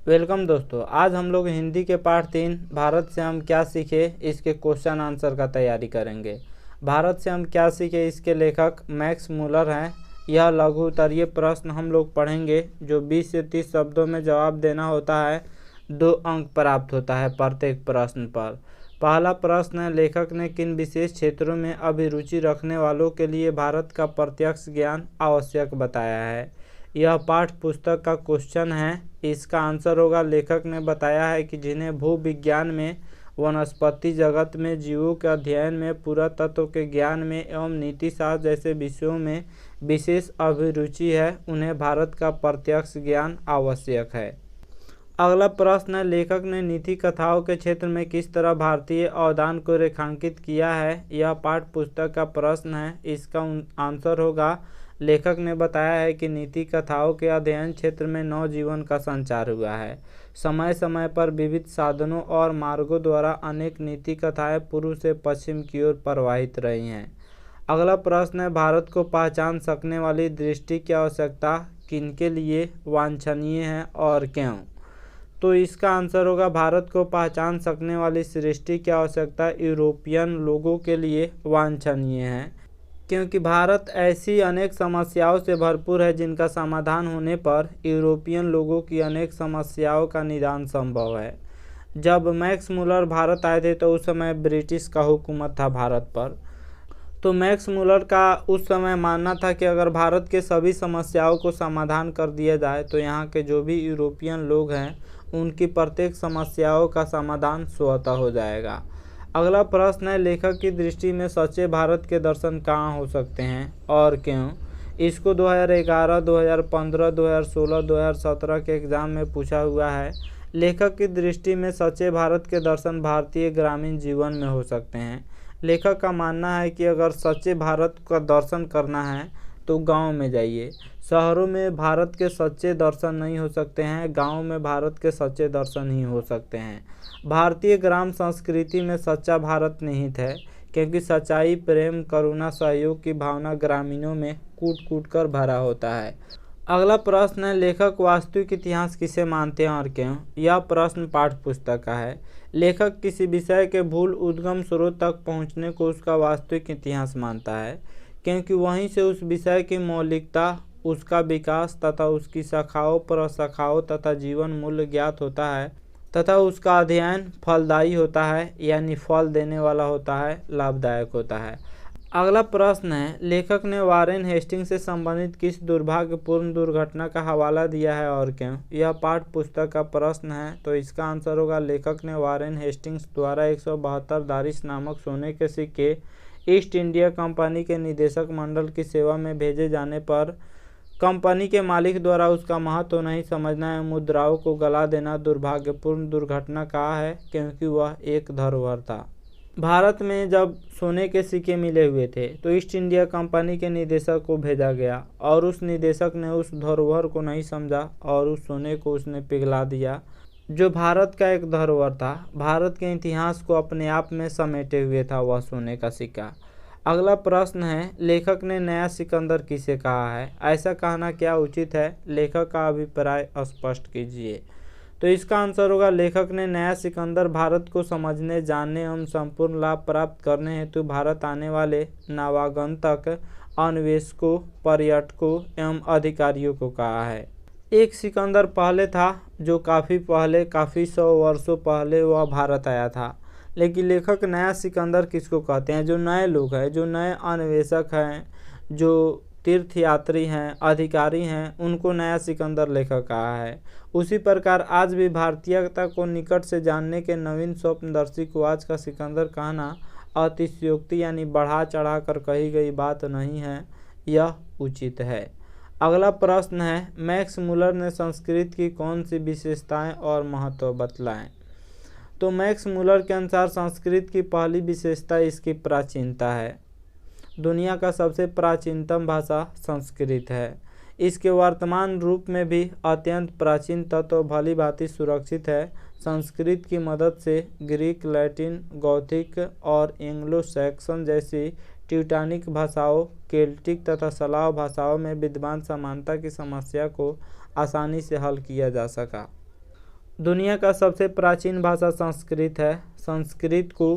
Welcome दोस्तों, आज हम लोग हिंदी के पाठ 3 भारत से हम क्या सीखे इसके क्वेश्चन आंसर का तैयारी करेंगे। भारत से हम क्या सीखे इसके लेखक मैक्स मूलर हैं। यह लघु उत्तरीय प्रश्न हम लोग पढ़ेंगे जो 20 से 30 शब्दों में जवाब देना होता है। 2 अंक प्राप्त होता है प्रत्येक प्रश्न पर। पहला प्रश्न है, लेखक ने किन विशेष क्षेत्रों में अभिरुचि रखने वालों के लिए भारत का प्रत्यक्ष ज्ञान आवश्यक बताया है। यह पाठ पुस्तक का क्वेश्चन है। इसका आंसर होगा, लेखक ने बताया है कि जिन्हें भू विज्ञान में, वनस्पति जगत में, जीवों के अध्ययन में, पुरातत्व के ज्ञान में एवं नीति शास्त्र जैसे विषयों में विशेष अभिरुचि है, उन्हें भारत का प्रत्यक्ष ज्ञान आवश्यक है। अगला प्रश्न है, लेखक ने नीति कथाओं के क्षेत्र में किस तरह भारतीय अवदान को रेखांकित किया है। यह पाठ पुस्तक का प्रश्न है। इसका आंसर होगा, लेखक ने बताया है कि नीति कथाओं के अध्ययन क्षेत्र में नवजीवन का संचार हुआ है। समय समय पर विविध साधनों और मार्गों द्वारा अनेक नीति कथाएं पूर्व से पश्चिम की ओर प्रवाहित रही हैं। अगला प्रश्न है, भारत को पहचान सकने वाली दृष्टि की आवश्यकता किनके लिए वांछनीय है और क्यों। तो इसका आंसर होगा, भारत को पहचान सकने वाली सृष्टि की आवश्यकता यूरोपियन लोगों के लिए वांछनीय है, क्योंकि भारत ऐसी अनेक समस्याओं से भरपूर है जिनका समाधान होने पर यूरोपियन लोगों की अनेक समस्याओं का निदान संभव है। जब मैक्स मूलर भारत आए थे तो उस समय ब्रिटिश का हुकूमत था भारत पर। तो मैक्स मूलर का उस समय मानना था कि अगर भारत के सभी समस्याओं को समाधान कर दिया जाए तो यहाँ के जो भी यूरोपियन लोग हैं उनकी प्रत्येक समस्याओं का समाधान स्वतः हो जाएगा। अगला प्रश्न है, लेखक की दृष्टि में सच्चे भारत के दर्शन कहाँ हो सकते हैं और क्यों। इसको 2011, 2015, 2016, 2017 के एग्ज़ाम में पूछा हुआ है। लेखक की दृष्टि में सच्चे भारत के दर्शन भारतीय ग्रामीण जीवन में हो सकते हैं। लेखक का मानना है कि अगर सच्चे भारत का दर्शन करना है तो गांव में जाइए। शहरों में भारत के सच्चे दर्शन नहीं हो सकते हैं, गांव में भारत के सच्चे दर्शन ही हो सकते हैं। भारतीय ग्राम संस्कृति में सच्चा भारत निहित है, क्योंकि सच्चाई, प्रेम, करुणा, सहयोग की भावना ग्रामीणों में कूट कूट कर भरा होता है। अगला प्रश्न है, लेखक वास्तविक इतिहास किसे मानते हैं और क्यों। यह प्रश्न पाठ्य पुस्तक का है। लेखक किसी विषय के मूल उद्गम स्रोत तक पहुँचने को उसका वास्तविक इतिहास मानता है, क्योंकि वहीं से उस विषय की मौलिकता, उसका विकास तथा उसकी शाखाओं प्रशाखाओं तथा जीवन मूल्य ज्ञात होता है तथा उसका अध्ययन फलदायी होता है, यानी फल देने वाला होता है, लाभदायक होता है। अगला प्रश्न है, लेखक ने वारेन हेस्टिंग्स से संबंधित किस दुर्भाग्यपूर्ण दुर्घटना का हवाला दिया है और क्यों। यह पाठ्य पुस्तक का प्रश्न है। तो इसका आंसर होगा, लेखक ने वारेन हेस्टिंग्स द्वारा 172 दारिश नामक सोने के सिक्के ईस्ट इंडिया कंपनी के निदेशक मंडल की सेवा में भेजे जाने पर कंपनी के मालिक द्वारा उसका महत्व नहीं समझना एवं मुद्राओं को गला देना दुर्भाग्यपूर्ण दुर्घटना कहा है, क्योंकि वह एक धरोहर था। भारत में जब सोने के सिक्के मिले हुए थे तो ईस्ट इंडिया कंपनी के निदेशक को भेजा गया और उस निदेशक ने उस धरोहर को नहीं समझा और उस सोने को उसने पिघला दिया, जो भारत का एक धरोहर था। भारत के इतिहास को अपने आप में समेटे हुए था वह सोने का सिक्का। अगला प्रश्न है, लेखक ने नया सिकंदर किसे कहा है। ऐसा कहना क्या उचित है, लेखक का अभिप्राय स्पष्ट कीजिए। तो इसका आंसर होगा, लेखक ने नया सिकंदर भारत को समझने, जानने एवं संपूर्ण लाभ प्राप्त करने हेतु भारत आने वाले नवागंतक, अन्वेषकों, पर्यटकों एवं अधिकारियों को कहा है। एक सिकंदर पहले था जो काफ़ी पहले, काफ़ी 100 वर्षों पहले वह भारत आया था। लेकिन लेखक नया सिकंदर किसको कहते हैं, जो नए लोग हैं, जो नए अन्वेषक हैं, जो तीर्थयात्री हैं, अधिकारी हैं, उनको नया सिकंदर लेखक कहा है। उसी प्रकार आज भी भारतीयता को निकट से जानने के नवीन स्वप्नदर्शी को आज का सिकंदर कहना अतिशयोक्ति यानी बढ़ा चढ़ा कर कही गई बात नहीं है, यह उचित है। अगला प्रश्न है, मैक्स मूलर ने संस्कृत की कौन सी विशेषताएं और महत्व बतलाएं। तो मैक्स मूलर के अनुसार संस्कृत की पहली विशेषता इसकी प्राचीनता है। दुनिया का सबसे प्राचीनतम भाषा संस्कृत है। इसके वर्तमान रूप में भी अत्यंत प्राचीन तत्व भली भांति सुरक्षित है। संस्कृत की मदद से ग्रीक, लैटिन, गौथिक और एंग्लो सैक्सन जैसी ट्यूटानिक भाषाओं, केल्टिक तथा स्लाव भाषाओं में विद्यमान समानता की समस्या को आसानी से हल किया जा सका। दुनिया का सबसे प्राचीन भाषा संस्कृत है। संस्कृत को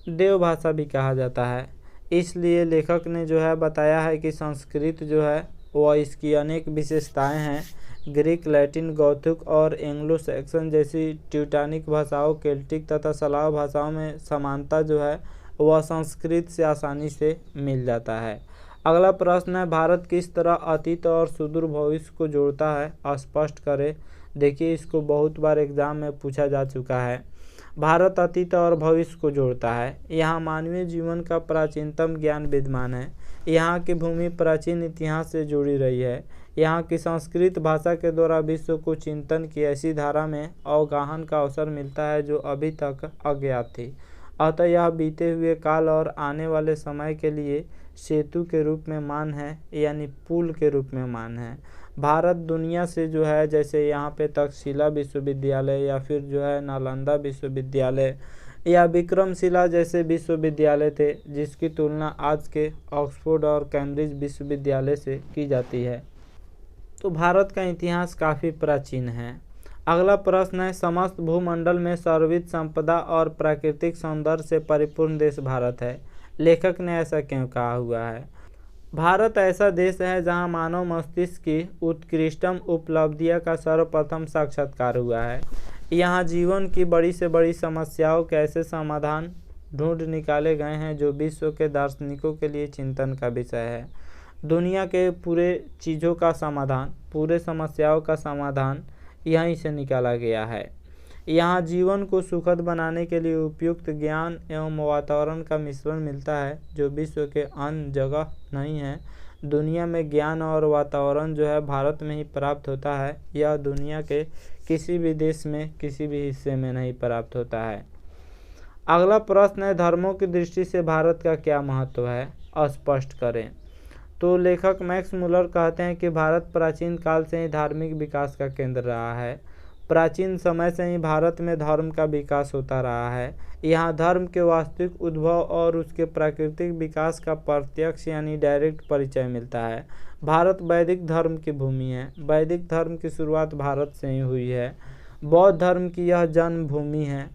देव भाषा भी कहा जाता है। इसलिए लेखक ने जो है बताया है कि संस्कृत जो है वह इसकी अनेक विशेषताएं हैं। ग्रीक, लैटिन, गौथिक और एंग्लो सैक्सन जैसी ट्यूटानिक भाषाओं, केल्टिक तथा स्लाव भाषाओं में समानता जो है वह संस्कृत से आसानी से मिल जाता है। अगला प्रश्न है, भारत किस तरह अतीत और सुदूर भविष्य को जोड़ता है, स्पष्ट करें। देखिए, इसको बहुत बार एग्जाम में पूछा जा चुका है। भारत अतीत और भविष्य को जोड़ता है। यहाँ मानवीय जीवन का प्राचीनतम ज्ञान विद्यमान है। यहाँ की भूमि प्राचीन इतिहास से जुड़ी रही है। यहाँ की संस्कृत भाषा के द्वारा विश्व को चिंतन की ऐसी धारा में अवगाहन का अवसर मिलता है जो अभी तक अज्ञात थी। अतः यह बीते हुए काल और आने वाले समय के लिए सेतु के रूप में मान है, यानी पुल के रूप में मान है। भारत दुनिया से जो है, जैसे यहाँ पे तक्षशिला विश्वविद्यालय या फिर जो है नालंदा विश्वविद्यालय या विक्रमशिला जैसे विश्वविद्यालय थे, जिसकी तुलना आज के ऑक्सफोर्ड और कैम्ब्रिज विश्वविद्यालय से की जाती है। तो भारत का इतिहास काफ़ी प्राचीन है। अगला प्रश्न है, समस्त भूमंडल में सर्वविध संपदा और प्राकृतिक सौंदर्य से परिपूर्ण देश भारत है। लेखक ने ऐसा क्यों कहा हुआ है? भारत ऐसा देश है जहां मानव मस्तिष्क की उत्कृष्टतम उपलब्धियों का सर्वप्रथम साक्षात्कार हुआ है। यहां जीवन की बड़ी से बड़ी समस्याओं के ऐसे समाधान ढूंढ निकाले गए हैं जो विश्व के दार्शनिकों के लिए चिंतन का विषय है। दुनिया के पूरे चीज़ों का समाधान, पूरे समस्याओं का समाधान यहीं से निकाला गया है। यहाँ जीवन को सुखद बनाने के लिए उपयुक्त ज्ञान एवं वातावरण का मिश्रण मिलता है जो विश्व के अन्य जगह नहीं है। दुनिया में ज्ञान और वातावरण जो है भारत में ही प्राप्त होता है। यह दुनिया के किसी भी देश में किसी भी हिस्से में नहीं प्राप्त होता है। अगला प्रश्न है, धर्मों की दृष्टि से भारत का क्या महत्व है, स्पष्ट करें। तो लेखक मैक्स मुलर कहते हैं कि भारत प्राचीन काल से ही धार्मिक विकास का केंद्र रहा है। प्राचीन समय से ही भारत में धर्म का विकास होता रहा है। यहाँ धर्म के वास्तविक उद्भव और उसके प्राकृतिक विकास का प्रत्यक्ष यानी डायरेक्ट परिचय मिलता है। भारत वैदिक धर्म की भूमि है। वैदिक धर्म की शुरुआत भारत से ही हुई है। बौद्ध धर्म की यह जन्मभूमि है।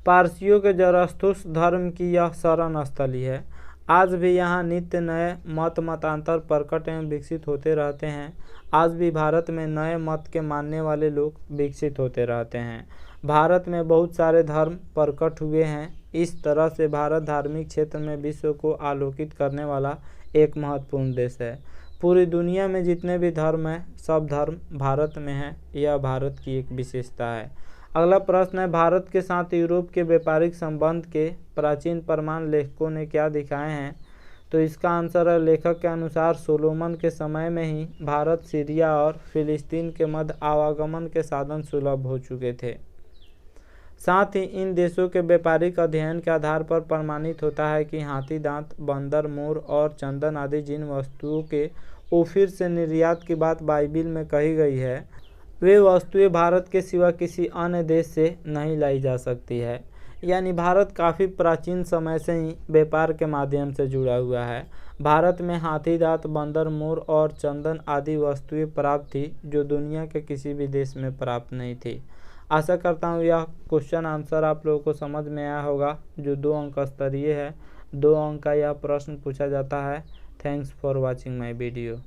पारसियों के जरस्थुस धर्म की यह शरण स्थली है। आज भी यहाँ नित्य नए मतांतर प्रकट एवं विकसित होते रहते हैं। आज भी भारत में नए मत के मानने वाले लोग विकसित होते रहते हैं। भारत में बहुत सारे धर्म प्रकट हुए हैं। इस तरह से भारत धार्मिक क्षेत्र में विश्व को आलोकित करने वाला एक महत्वपूर्ण देश है। पूरी दुनिया में जितने भी धर्म हैं, सब धर्म भारत में हैं। यह भारत की एक विशेषता है। अगला प्रश्न है, भारत के साथ यूरोप के व्यापारिक संबंध के प्राचीन प्रमाण लेखकों ने क्या दिखाए हैं? तो इसका आंसर है, लेखक के अनुसार सोलोमन के समय में ही भारत, सीरिया और फिलिस्तीन के मध्य आवागमन के साधन सुलभ हो चुके थे। साथ ही इन देशों के व्यापारिक अध्ययन के आधार पर प्रमाणित होता है कि हाथी दांत, बंदर, मोर और चंदन आदि जिन वस्तुओं के ओफिर से निर्यात की बात बाइबिल में कही गई है, वे वस्तुएं भारत के सिवा किसी अन्य देश से नहीं लाई जा सकती है। यानी भारत काफ़ी प्राचीन समय से ही व्यापार के माध्यम से जुड़ा हुआ है। भारत में हाथी दांत, बंदर, मोर और चंदन आदि वस्तुएं प्राप्त थी जो दुनिया के किसी भी देश में प्राप्त नहीं थी। आशा करता हूँ यह क्वेश्चन आंसर आप लोगों को समझ में आया होगा, जो 2 अंक स्तरीय है। 2 अंक का यह प्रश्न पूछा जाता है। Thanks for watching my video.